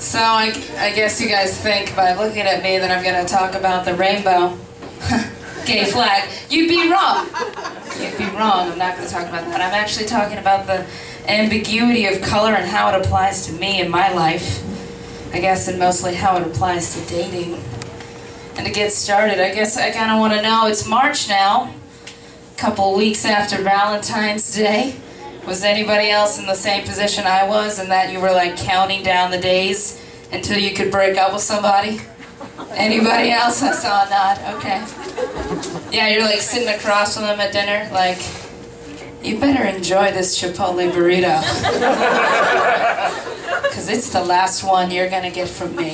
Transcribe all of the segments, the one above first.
So I guess you guys think by looking at me that I'm going to talk about the rainbow. Gay flag. You'd be wrong. You'd be wrong. I'm not going to talk about that. I'm actually talking about the ambiguity of color and how it applies to me in my life. I guess, and mostly how it applies to dating. And to get started, I guess I kind of want to know, it's March now, a couple weeks after Valentine's Day. Was anybody else in the same position I was, in that you were like counting down the days until you could break up with somebody? Anybody else? I saw a nod. Okay. Yeah, you're like sitting across from them at dinner, like, you better enjoy this Chipotle burrito. Because it's the last one you're going to get from me.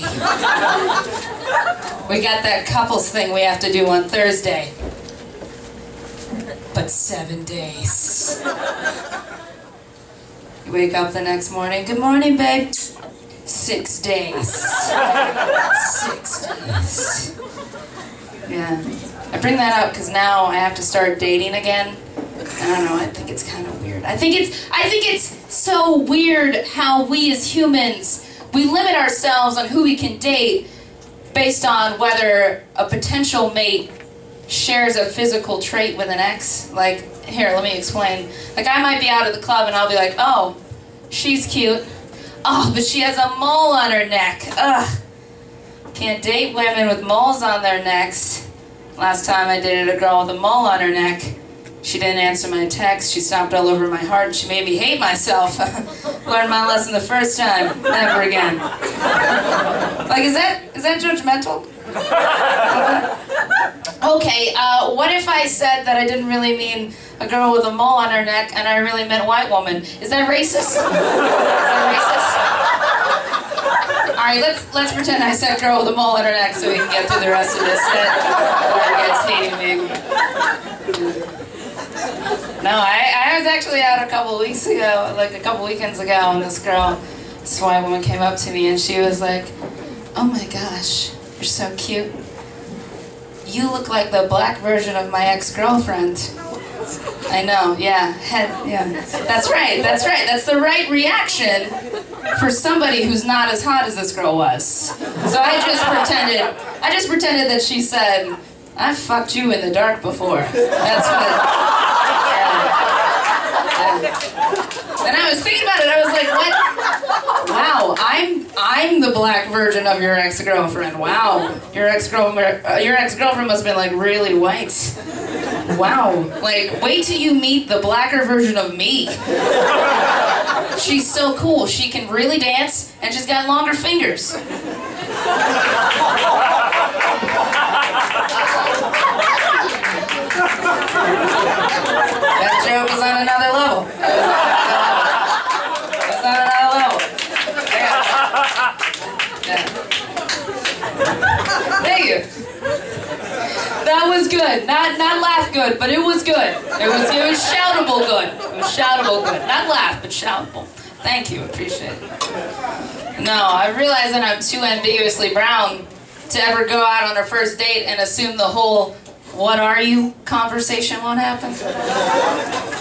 We got that couples thing we have to do on Thursday. But 7 days. You wake up the next morning, good morning, babe. 6 days. 6 days. Yeah. I bring that up because now I have to start dating again. I don't know, I think it's kind of weird. I think it's so weird how we as humans, we limit ourselves on who we can date based on whether a potential mate shares a physical trait with an ex. Like, here, let me explain. Like, I might be out at the club and I'll be like, oh, she's cute. Oh, but she has a mole on her neck. Ugh. Can't date women with moles on their necks. Last time I dated a girl with a mole on her neck, she didn't answer my text. She stomped all over my heart and she made me hate myself. Learned my lesson the first time. Never again. Like, is that judgmental? Okay, what if I said that I didn't really mean a girl with a mole on her neck and I really meant a white woman? Is that racist? Is that racist? Alright, let's pretend I said girl with a mole on her neck so we can get through the rest of this set before it gets hating me. No, I was actually out a couple weeks ago, like a couple weekends ago, and this white woman came up to me and she was like, oh my gosh, you're so cute. You look like the black version of my ex-girlfriend. I know, yeah, yeah. That's right. That's the right reaction for somebody who's not as hot as this girl was. So I just pretended that she said, I fucked you in the dark before. That's what... And I was thinking about it, I was like, what? Wow, I'm the black version of your ex-girlfriend. Wow, your ex-girlfriend must have been like really white. Wow, like wait till you meet the blacker version of me. She's so cool, she can really dance and she's got longer fingers. That joke is on another level. It's on another level. Yeah. Thank you. That was good. Not laugh good, but it was good. It was shoutable good. It was shoutable good. Not laugh, but shoutable. Thank you. Appreciate it. No, I realize that I'm too ambiguously brown to ever go out on a first date and assume the whole "what are you" conversation won't happen.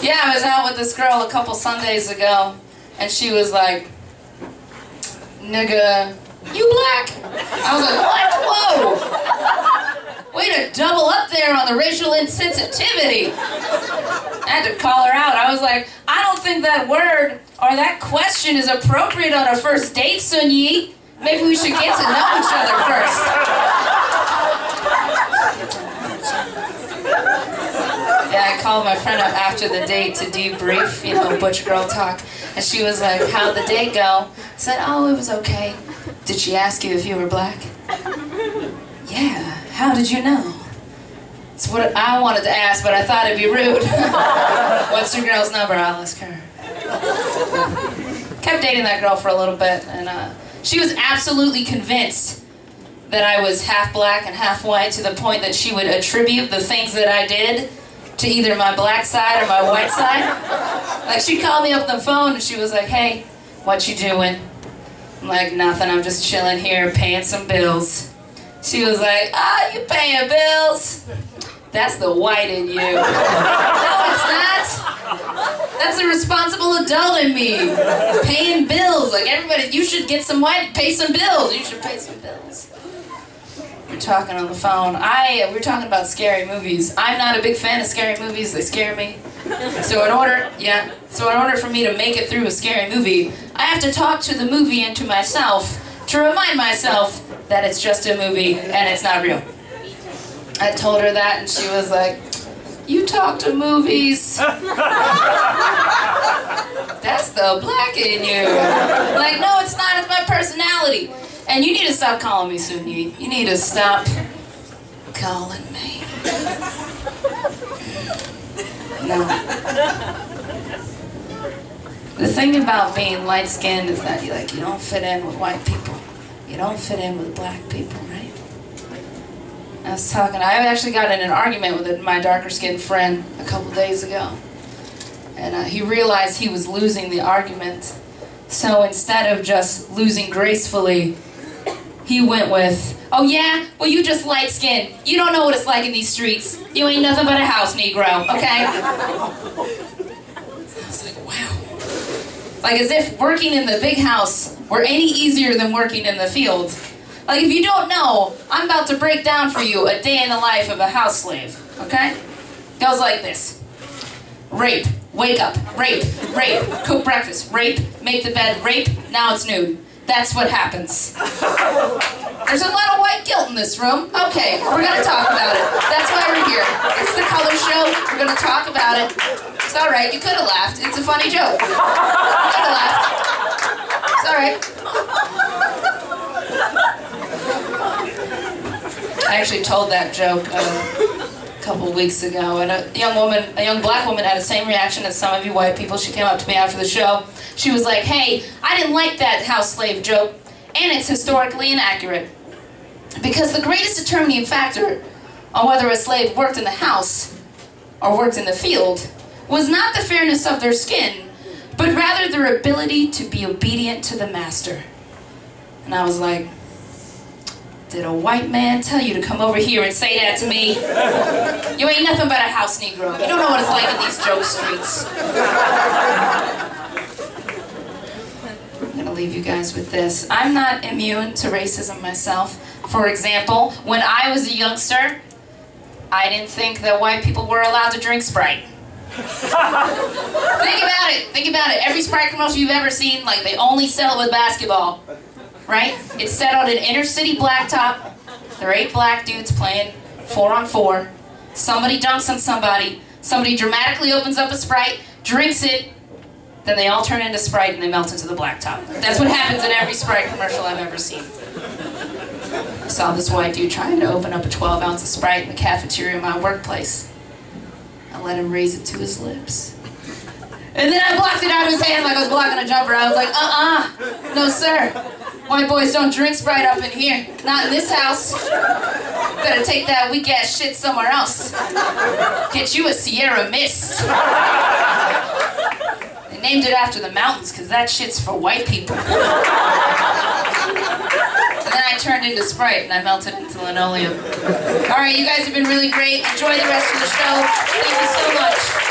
Yeah, I was out with this girl a couple Sundays ago, and she was like, nigga, you black? I was like, what? Whoa! Way to double up there on the racial insensitivity. I had to call her out. I was like, I don't think that word or that question is appropriate on a first date, Sun Yi. Maybe we should get to know each other first. Yeah, I called my friend up after the date to debrief, you know, butch girl talk. And she was like, how'd the date go? I said, oh, it was okay. Did she ask you if you were black? Yeah, how did you know? It's what I wanted to ask, but I thought it'd be rude. What's your girl's number? I'll ask her. Kept dating that girl for a little bit, and she was absolutely convinced that I was half black and half white, to the point that she would attribute the things that I did to either my black side or my white side. Like, she called me up on the phone and she was like, hey, what you doing? I'm like, nothing, I'm just chilling here paying some bills. She was like, ah, you paying bills? That's the white in you. No, it's not. That's a responsible adult in me. Paying bills. bills. Like, everybody, you should get some pay some bills. You should pay some bills. We're talking on the phone. We're talking about scary movies. I'm not a big fan of scary movies. They scare me. So in order for me to make it through a scary movie, I have to talk to the movie and to myself to remind myself that it's just a movie and it's not real. I told her that and she was like, "You talk to movies." That's the black in you. Like, no, it's not. It's my personality. And you need to stop calling me Sunyi. You need to stop calling me. No. The thing about being light-skinned is that you don't fit in with white people. You don't fit in with black people, right? I actually got in an argument with my darker-skinned friend a couple days ago. And he realized he was losing the argument. So instead of just losing gracefully, he went with, "Oh yeah? Well, you just light-skinned. You don't know what it's like in these streets. You ain't nothing but a house Negro, okay?" I was like, wow. Like, as if working in the big house were any easier than working in the field. Like, if you don't know, I'm about to break down for you a day in the life of a house slave, okay? Goes like this. Rape, wake up, rape, rape, cook breakfast, rape, make the bed, rape, now it's nude. That's what happens. There's a lot of white guilt in this room. Okay, we're gonna talk about it. That's why we're here. It's the color show, we're gonna talk about it. It's alright, you could have laughed. It's a funny joke. You could have laughed. It's alright. I actually told that joke a couple of weeks ago, and a young black woman had the same reaction as some of you white people. She came up to me after the show. She was like, "Hey, I didn't like that house slave joke, and it's historically inaccurate. Because the greatest determining factor on whether a slave worked in the house or worked in the field was not the fairness of their skin, but rather their ability to be obedient to the master." And I was like, did a white man tell you to come over here and say that to me? You ain't nothing but a house Negro. You don't know what it's like in these joke streets. I'm gonna leave you guys with this. I'm not immune to racism myself. For example, when I was a youngster, I didn't think that white people were allowed to drink Sprite. Think about it. Think about it. Every Sprite commercial you've ever seen, like, they only sell it with basketball. Right? It's set on an inner city blacktop. There are 8 black dudes playing 4-on-4. Somebody dunks on somebody. Somebody dramatically opens up a Sprite, drinks it, then they all turn into Sprite and they melt into the blacktop. That's what happens in every Sprite commercial I've ever seen. I saw this white dude trying to open up a 12-ounce of Sprite in the cafeteria of my workplace. I let him raise it to his lips. And then I blocked it out of his hand like I was blocking a jumper. I was like, no sir. White boys don't drink Sprite up in here. Not in this house. Better take that weak-ass shit somewhere else. Get you a Sierra Mist. They named it after the mountains because that shit's for white people. And then I turned into Sprite and I melted into linoleum. Alright, you guys have been really great. Enjoy the rest of the show. Thank you so much.